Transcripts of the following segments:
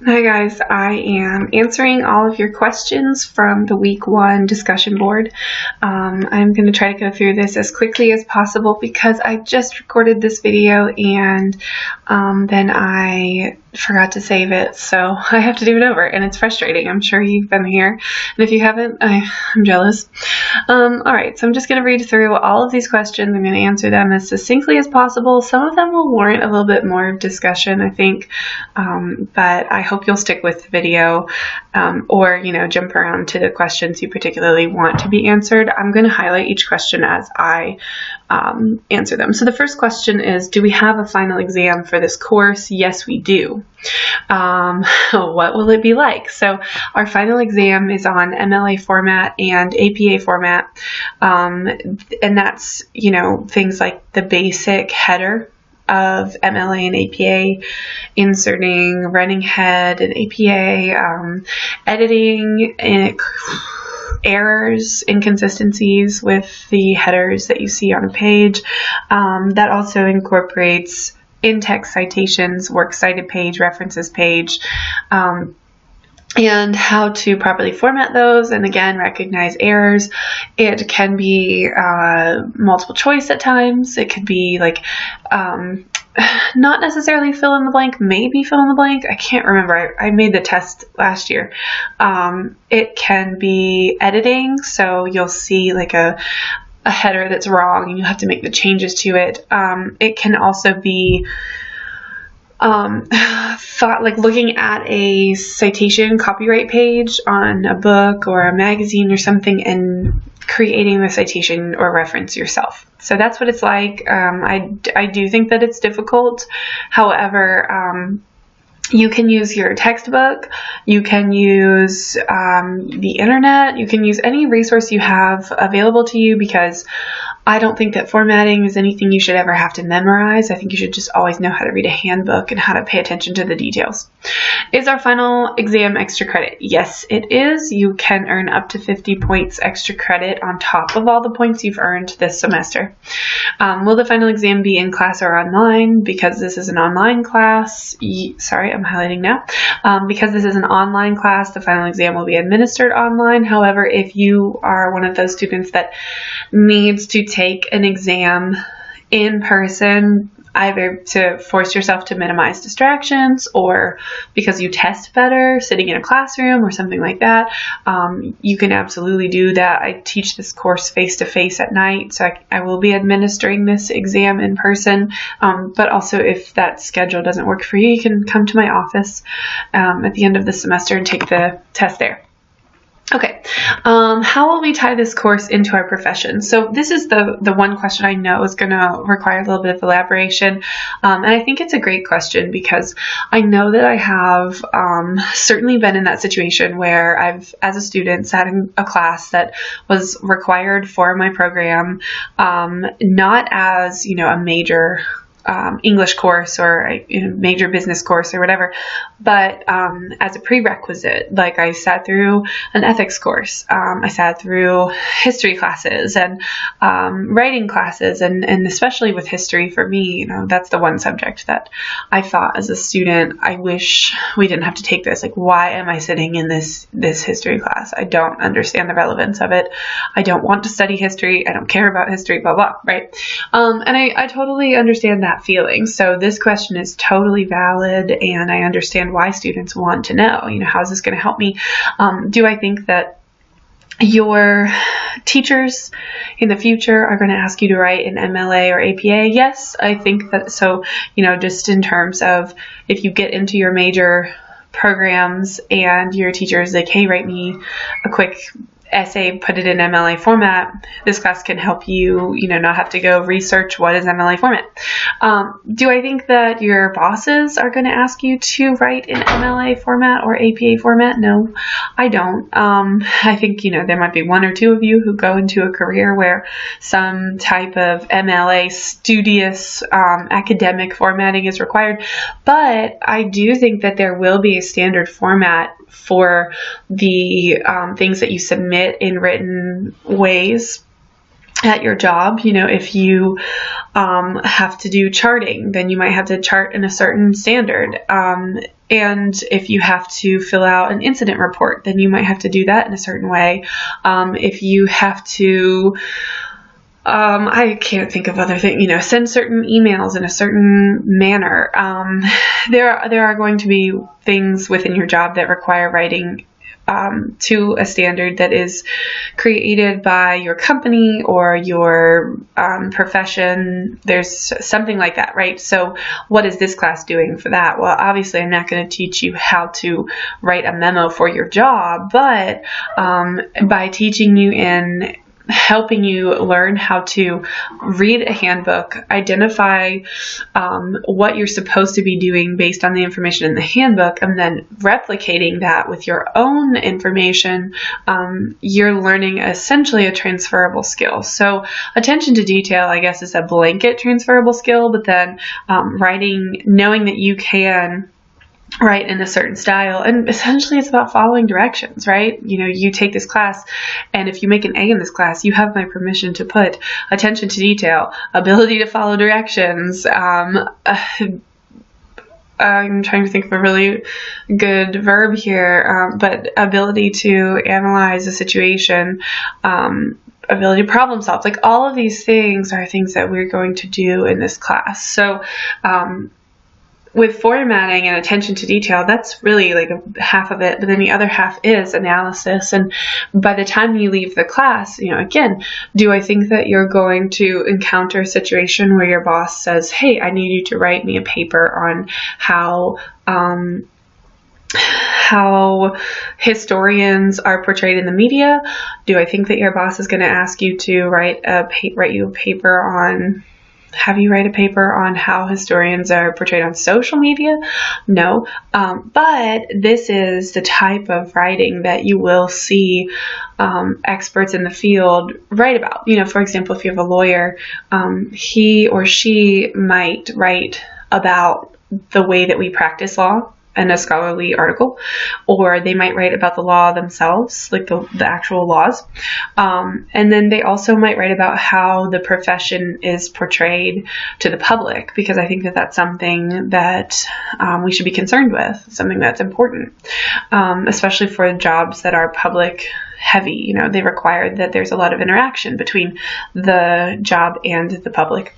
Hi guys, I am answering all of your questions from the week 1 discussion board. I'm going to try to go through this as quickly as possible because I just recorded this video and then I forgot to save it, so I have to do it over and it's frustrating. I'm sure you've been here, and if you haven't, I'm jealous. Alright, so I'm just going to read through all of these questions. I'm going to answer them as succinctly as possible. Some of them will warrant a little bit more discussion, I think, but I hope you'll stick with the video or jump around to the questions you particularly want to be answered. I'm going to highlight each question as I answer them. So the first question is, do we have a final exam for this course? Yes, we do. What will it be like? So our final exam is on MLA format and APA format, and that's things like the basic header of MLA and APA, inserting running head and APA, editing and errors, inconsistencies with the headers that you see on a page. That also incorporates in-text citations, works cited page, references page, and how to properly format those, and again, recognize errors. It can be multiple choice at times. It could be like not necessarily fill in the blank, maybe fill in the blank. I can't remember. I made the test last year. It can be editing, so you'll see like a header that's wrong and you have to make the changes to it. It can also be like looking at a citation copyright page on a book or a magazine or something and creating the citation or reference yourself. So that's what it's like. I do think that it's difficult. However, you can use your textbook, you can use the internet, you can use any resource you have available to you, because I don't think that formatting is anything you should ever have to memorize. I think you should just always know how to read a handbook and how to pay attention to the details. Is our final exam extra credit? Yes, it is. You can earn up to 50 points extra credit on top of all the points you've earned this semester. Will the final exam be in class or online? Because this is an online class, sorry, I'm highlighting now. Because this is an online class, the final exam will be administered online. However, if you are one of those students that needs to take an exam in person, either to force yourself to minimize distractions or because you test better sitting in a classroom or something like that, you can absolutely do that. I teach this course face-to-face at night, so I will be administering this exam in person, but also if that schedule doesn't work for you, you can come to my office at the end of the semester and take the test there. Okay, how will we tie this course into our profession? So this is the one question I know is going to require a little bit of elaboration, and I think it's a great question because I know that I have certainly been in that situation where I've, as a student, sat in a class that was required for my program, not as, a major English course or a major business course or whatever, but as a prerequisite. Like I sat through an ethics course, I sat through history classes and writing classes, and especially with history for me, that's the one subject that I thought as a student, I wish we didn't have to take this. Like, why am I sitting in this history class? I don't understand the relevance of it. I don't want to study history. I don't care about history, blah, blah, right? And I totally understand that feeling. So this question is totally valid, and I understand why students want to know, how is this going to help me? Do I think that your teachers in the future are going to ask you to write an MLA or APA? Yes, I think that. So, just in terms of if you get into your major programs and your teacher is like, hey, write me a quick essay, put it in MLA format, this class can help you, not have to go research what is MLA format. Do I think that your bosses are going to ask you to write in MLA format or APA format? No, I don't. I think, there might be one or two of you who go into a career where some type of MLA studious academic formatting is required, but I do think that there will be a standard format for the things that you submit in written ways at your job. You know, if you have to do charting, then you might have to chart in a certain standard. And if you have to fill out an incident report, then you might have to do that in a certain way. If you have to, I can't think of other things, you know, send certain emails in a certain manner. There are going to be things within your job that require writing to a standard that is created by your company or your profession. There's something like that, right? So what is this class doing for that? Well, obviously I'm not going to teach you how to write a memo for your job, but by teaching you in helping you learn how to read a handbook, identify what you're supposed to be doing based on the information in the handbook, and then replicating that with your own information, you're learning essentially a transferable skill. So attention to detail, I guess, is a blanket transferable skill, but then writing, knowing that you can write in a certain style, and essentially it's about following directions, right? You know, you take this class, and if you make an A in this class, you have my permission to put attention to detail, ability to follow directions, I'm trying to think of a really good verb here, but ability to analyze a situation, ability to problem solve. Like, all of these things are things that we're going to do in this class. So with formatting and attention to detail, that's really like half of it, but then the other half is analysis. And by the time you leave the class, you know, again, do I think that you're going to encounter a situation where your boss says, hey, I need you to write me a paper on how historians are portrayed in the media? Do I think that your boss is going to ask you to write you a paper on, have you write a paper on how historians are portrayed on social media? No. But this is the type of writing that you will see experts in the field write about. You know, for example, if you have a lawyer, he or she might write about the way that we practice law in a scholarly article, or they might write about the law themselves, like the actual laws. And then they also might write about how the profession is portrayed to the public, because I think that that's something that we should be concerned with, something that's important, especially for jobs that are public heavy. You know, they require that there's a lot of interaction between the job and the public.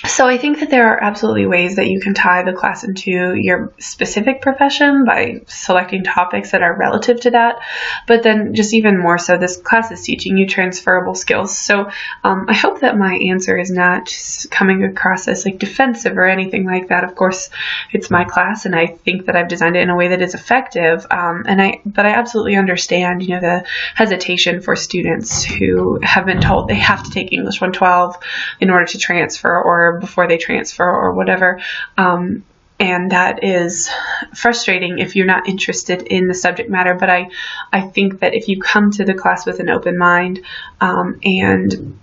So I think that there are absolutely ways that you can tie the class into your specific profession by selecting topics that are relative to that. But then just even more so, this class is teaching you transferable skills. So I hope that my answer is not just coming across as like defensive or anything like that. Of course, it's my class, and I think that I've designed it in a way that is effective. But I absolutely understand, you know, the hesitation for students who have been told they have to take English 112 in order to transfer, or before they transfer, or whatever. And that is frustrating if you're not interested in the subject matter. But I think that if you come to the class with an open mind, and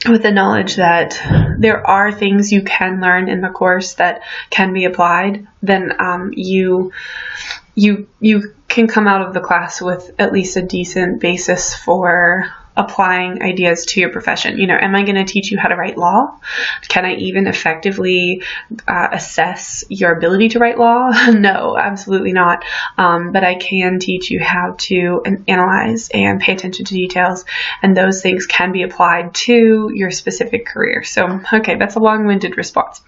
with the knowledge that there are things you can learn in the course that can be applied, then you can come out of the class with at least a decent basis for applying ideas to your profession. You know, am I going to teach you how to write law? Can I even effectively assess your ability to write law? No, absolutely not. But I can teach you how to analyze and pay attention to details, and those things can be applied to your specific career. So, okay, that's a long-winded response.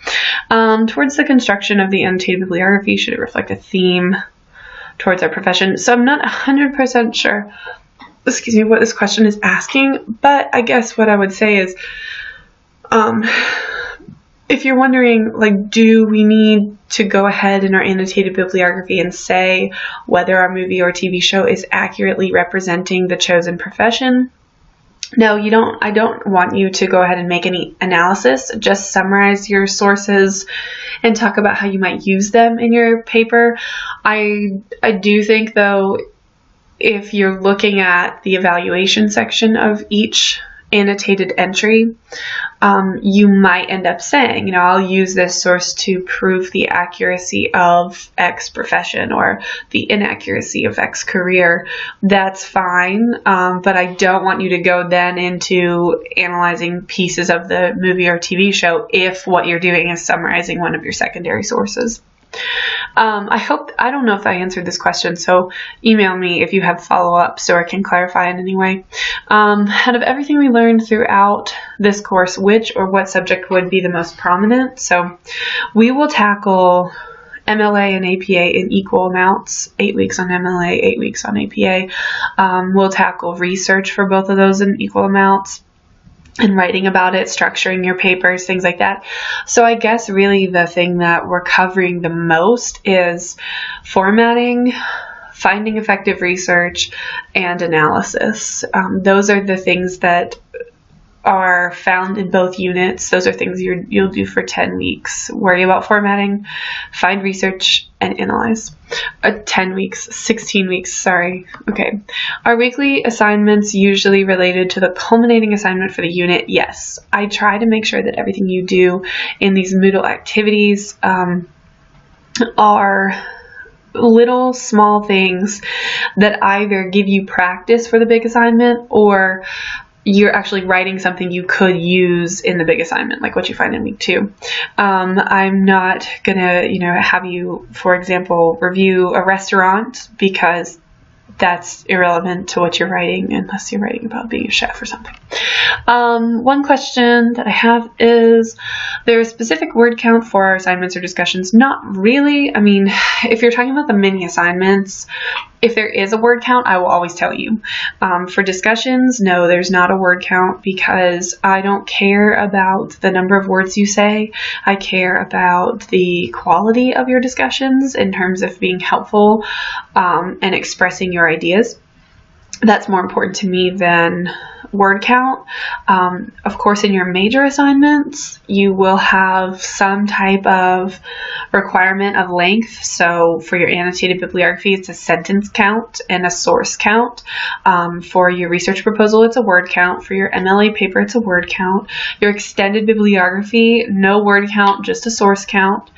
Towards the construction of the annotated bibliography, should it reflect a theme towards our profession? So I'm not 100% sure, excuse me, what this question is asking, but I guess what I would say is, if you're wondering, like, do we need to go ahead in our annotated bibliography and say whether our movie or TV show is accurately representing the chosen profession? No, you don't. I don't want you to go ahead and make any analysis. Just summarize your sources and talk about how you might use them in your paper. I do think, though, if you're looking at the evaluation section of each annotated entry, you might end up saying, I'll use this source to prove the accuracy of X profession or the inaccuracy of X career. That's fine, but I don't want you to go then into analyzing pieces of the movie or TV show if what you're doing is summarizing one of your secondary sources. I don't know if I answered this question, so email me if you have follow-ups or I can clarify in any way. Out of everything we learned throughout this course, which or what subject would be the most prominent? So we will tackle MLA and APA in equal amounts, 8 weeks on MLA, 8 weeks on APA. We'll tackle research for both of those in equal amounts, and writing about it, structuring your papers, things like that. So I guess really the thing that we're covering the most is formatting, finding effective research, and analysis. Those are the things that are found in both units. Those are things you'll do for 10 weeks. Worry about formatting, find research, and analyze. 10 weeks, 16 weeks, sorry. Okay. Are weekly assignments usually related to the culminating assignment for the unit? Yes. I try to make sure that everything you do in these Moodle activities are little small things that either give you practice for the big assignment or you're actually writing something you could use in the big assignment, like what you find in week 2. I'm not gonna, have you, for example, review a restaurant because that's irrelevant to what you're writing unless you're writing about being a chef or something. One question that I have is, there a specific word count for our assignments or discussions? Not really. I mean, if you're talking about the mini assignments, if there is a word count, I will always tell you. For discussions, no, there's not a word count because I don't care about the number of words you say. I care about the quality of your discussions in terms of being helpful and expressing your ideas. That's more important to me than word count. Of course, in your major assignments, you will have some type of requirement of length. So for your annotated bibliography, it's a sentence count and a source count. For your research proposal, it's a word count. For your MLA paper, it's a word count. Your extended bibliography, no word count, just a source count.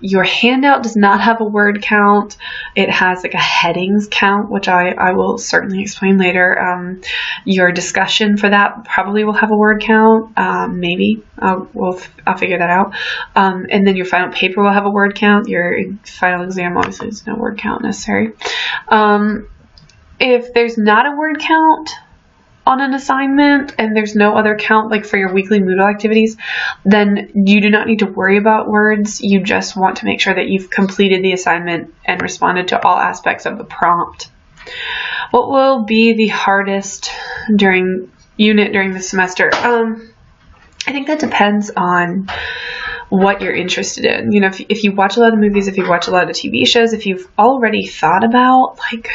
Your handout does not have a word count. It has like a headings count, which I will certainly explain later. Your discussion for that probably will have a word count. Maybe I'll figure that out. And then your final paper will have a word count. Your final exam obviously is no word count necessary. If there's not a word count on an assignment and there's no other count like for your weekly Moodle activities, then you do not need to worry about words. You just want to make sure that you've completed the assignment and responded to all aspects of the prompt. What will be the hardest during the semester? I think that depends on what you're interested in. If you watch a lot of movies, if you watch a lot of TV shows, if you've already thought about like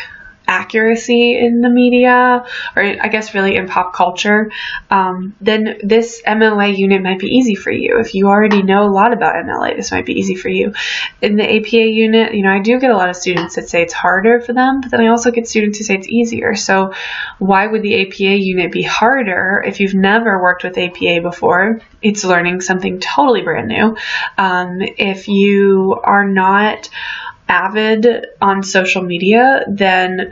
accuracy in the media, or I guess really in pop culture, then this MLA unit might be easy for you. If you already know a lot about MLA, this might be easy for you. In the APA unit, I do get a lot of students that say it's harder for them, but then I also get students who say it's easier. So why would the APA unit be harder if you've never worked with APA before? It's learning something totally brand new. If you are not avid on social media, then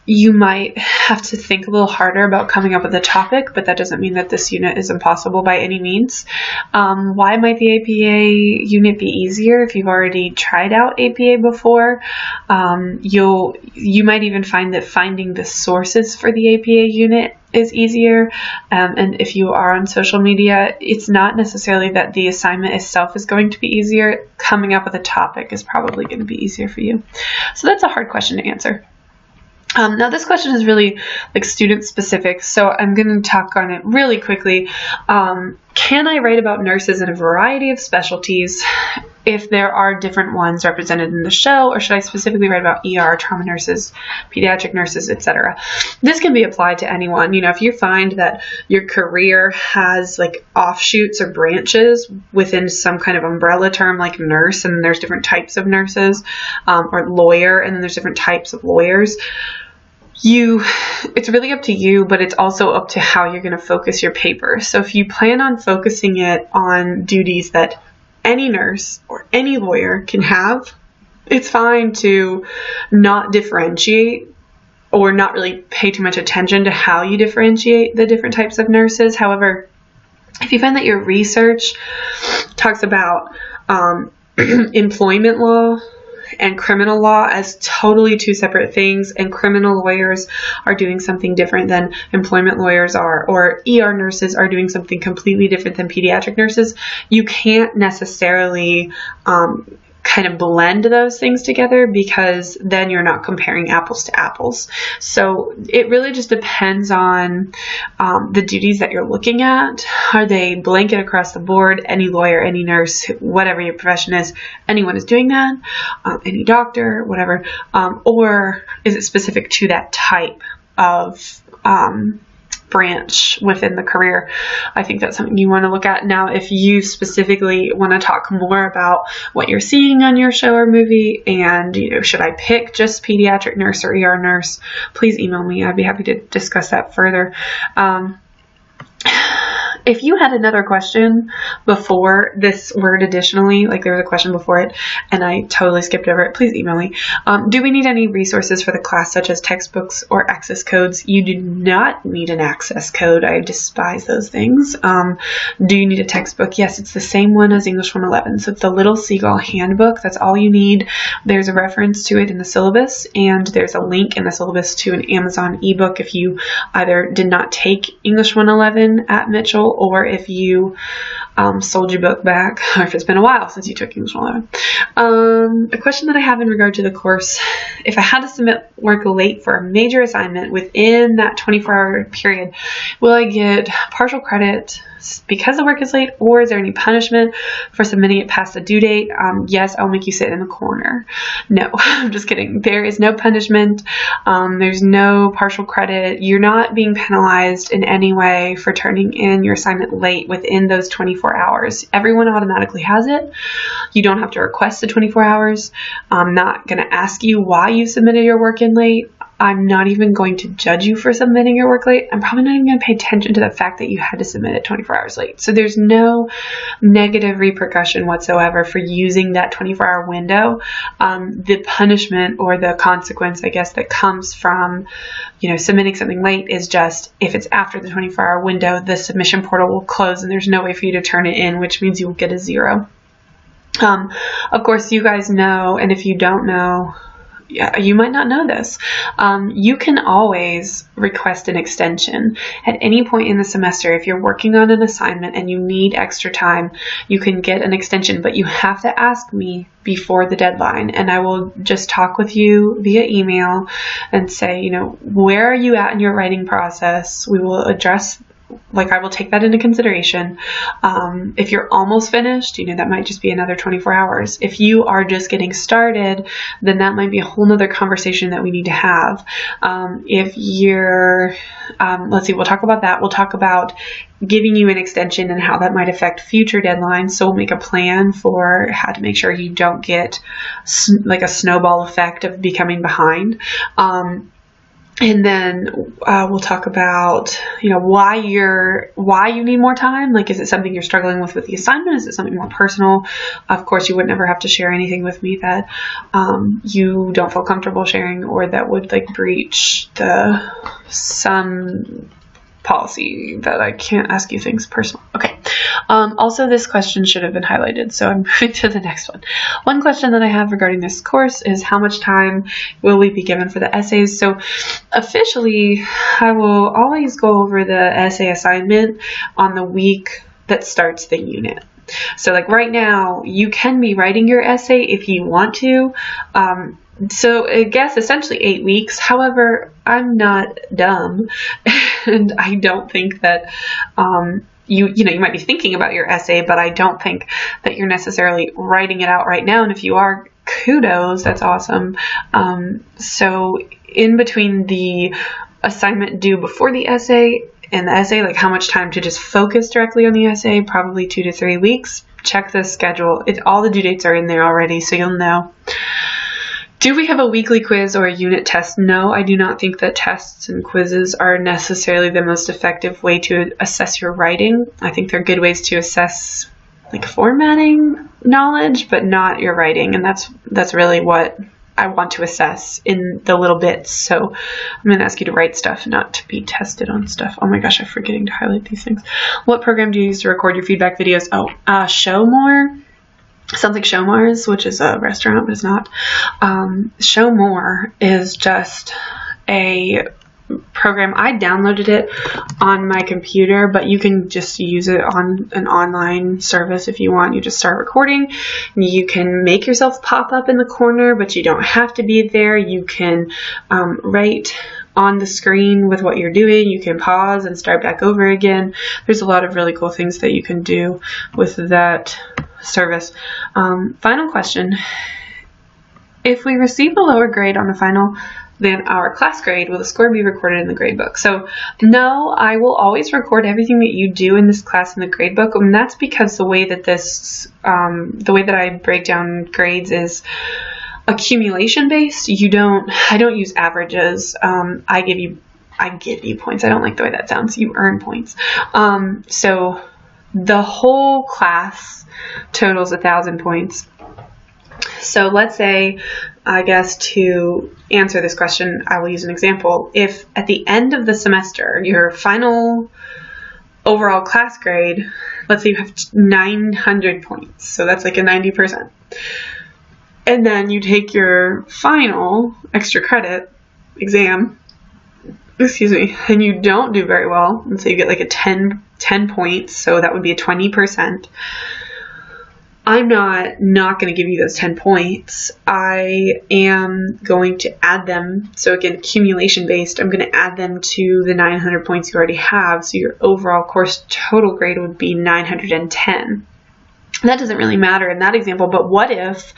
you might have to think a little harder about coming up with a topic, but that doesn't mean that this unit is impossible by any means. Why might the APA unit be easier if you've already tried out APA before? You might even find that finding the sources for the APA unit is easier. And if you are on social media, it's not necessarily that the assignment itself is going to be easier. Coming up with a topic is probably going to be easier for you. So that's a hard question to answer. Now this question is really like student specific, so I'm going to talk on it really quickly. Can I write about nurses in a variety of specialties if there are different ones represented in the show, or should I specifically write about ER, trauma nurses, pediatric nurses, etc.? This can be applied to anyone. If you find that your career has like offshoots or branches within some kind of umbrella term like nurse, and there's different types of nurses, or lawyer, and then there's different types of lawyers, it's really up to you, but it's also up to how you're going to focus your paper. So if you plan on focusing it on duties that any nurse or any lawyer can have, it's fine to not differentiate or not really pay too much attention to how you differentiate the different types of nurses. However, if you find that your research talks about employment law and criminal law as totally two separate things, and criminal lawyers are doing something different than employment lawyers are, or ER nurses are doing something completely different than pediatric nurses, you can't necessarily kind of blend those things together, because then you're not comparing apples to apples. So it really just depends on the duties that you're looking at. Are they blanket across the board? Any lawyer, any nurse, whatever your profession is, anyone is doing that, any doctor, whatever, or is it specific to that type of branch within the career? I think that's something you want to look at. Now, if you specifically want to talk more about what you're seeing on your show or movie, and should I pick just pediatric nurse or ER nurse, please email me. I'd be happy to discuss that further. If you had another question before this word additionally, like there was a question before it and I totally skipped over it, please email me. Do we need any resources for the class, such as textbooks or access codes? You do not need an access code. I despise those things. Do you need a textbook? Yes, it's the same one as English 111. So it's the Little Seagull Handbook. That's all you need. There's a reference to it in the syllabus, and there's a link in the syllabus to an Amazon ebook if you either did not take English 111 at Mitchell, or if you sold your book back, or if it's been a while since you took English 111. A question that I have in regard to the course: if I had to submit work late for a major assignment within that 24-hour period, will I get partial credit because the work is late, or is there any punishment for submitting it past the due date? Yes, I'll make you sit in the corner. No, I'm just kidding. There is no punishment. There's no partial credit. You're not being penalized in any way for turning in your assignment late within those 24 hours. Everyone automatically has it. You don't have to request the 24 hours. I'm not going to ask you why you submitted your work in late. I'm not even going to judge you for submitting your work late. I'm probably not even going to pay attention to the fact that you had to submit it 24 hours late. So there's no negative repercussion whatsoever for using that 24-hour window. The punishment or the consequence, I guess, that comes from, submitting something late is just, if it's after the 24-hour window, the submission portal will close and there's no way for you to turn it in, which means you will get a 0. Of course, you guys know, and if you don't know, you might not know this. You can always request an extension at any point in the semester. If you're working on an assignment and you need extra time, you can get an extension, but you have to ask me before the deadline, and I will just talk with you via email and say, where are you at in your writing process? We will address, I will take that into consideration. If you're almost finished, that might just be another 24 hours. If you are just getting started, then that might be a whole nother conversation that we need to have. If you're, we'll talk about that. We'll talk about giving you an extension and how that might affect future deadlines. So we'll make a plan for how to make sure you don't get a snowball effect of becoming behind. And then we'll talk about, why you need more time. Is it something you're struggling with the assignment? Is it something more personal? Of course, you would never have to share anything with me that you don't feel comfortable sharing, or that would breach some policy that I can't ask you things personal. Okay. Also, this question should have been highlighted, so I'm moving to the next one. One question that I have regarding this course is, how much time will we be given for the essays? So officially, I will always go over the essay assignment on the week that starts the unit. So right now, you can be writing your essay if you want to. So I guess essentially 8 weeks. However, I'm not dumb, and I don't think that you might be thinking about your essay, but I don't think that you're necessarily writing it out right now. And if you are, kudos, that's awesome. So in between the assignment due before the essay and the essay, how much time to just focus directly on the essay? Probably 2 to 3 weeks. Check the schedule. All the due dates are in there already, so you'll know. Do we have a weekly quiz or a unit test? No, I do not think that tests and quizzes are necessarily the most effective way to assess your writing. I think they're good ways to assess like formatting knowledge, but not your writing. And that's really what I want to assess in the little bits. So I'm going to ask you to write stuff, not to be tested on stuff. Oh my gosh, I'm forgetting to highlight these things. What program do you use to record your feedback videos? Oh, Showmore. Sounds like Showmars, which is a restaurant, but it's not. Showmore is just a program. I downloaded it on my computer, but you can just use it on an online service if you want. You just start recording. You can make yourself pop up in the corner, but you don't have to be there. You can write on the screen with what you're doing. You can pause and start back over again. There's a lot of really cool things that you can do with that service. Final question. If we receive a lower grade on the final than our class grade, will the score be recorded in the gradebook? So no, I will always record everything that you do in this class in the gradebook, and that's because the way that I break down grades is accumulation based. I don't use averages. I give you points. I don't like the way that sounds. You earn points. So the whole class totals 1,000 points. So let's say, I guess to answer this question, I will use an example. If at the end of the semester, your final overall class grade, let's say you have 900 points. So that's like a 90%. And then you take your final extra credit exam, and you don't do very well, and so you get like a 10 points, so that would be a 20%. I'm not going to give you those 10 points. I am going to add them. So again, accumulation based, I'm going to add them to the 900 points you already have. So your overall course total grade would be 910. That doesn't really matter in that example, but what if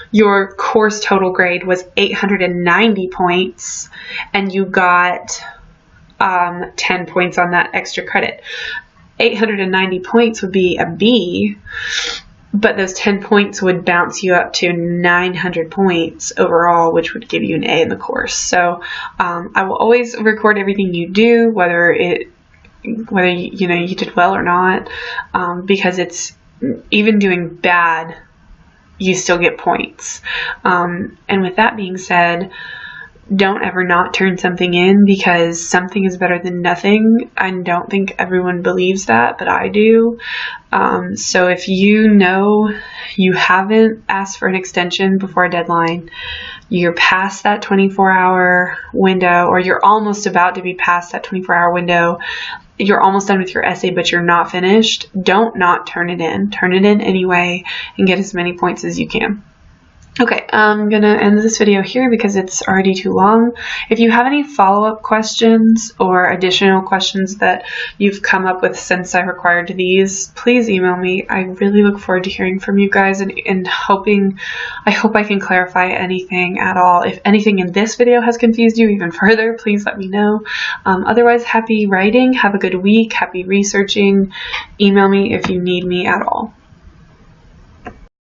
your course total grade was 890 points and you got 10 points on that extra credit? 890 points would be a B, but those 10 points would bounce you up to 900 points overall, which would give you an A in the course. So I will always record everything you do, whether you did well or not, because it's even doing bad, you still get points. And with that being said, don't ever not turn something in, because something is better than nothing. I don't think everyone believes that, but I do. So if you know you haven't asked for an extension before a deadline, you're past that 24-hour window, or you're almost about to be past that 24-hour window, you're almost done with your essay, but you're not finished, don't not turn it in. Turn it in anyway and get as many points as you can. Okay, I'm going to end this video here because it's already too long. If you have any follow-up questions or additional questions that you've come up with since I required these, please email me. I really look forward to hearing from you guys and I hope I can clarify anything at all. If anything in this video has confused you even further, please let me know. Otherwise, happy writing, have a good week, happy researching. Email me if you need me at all.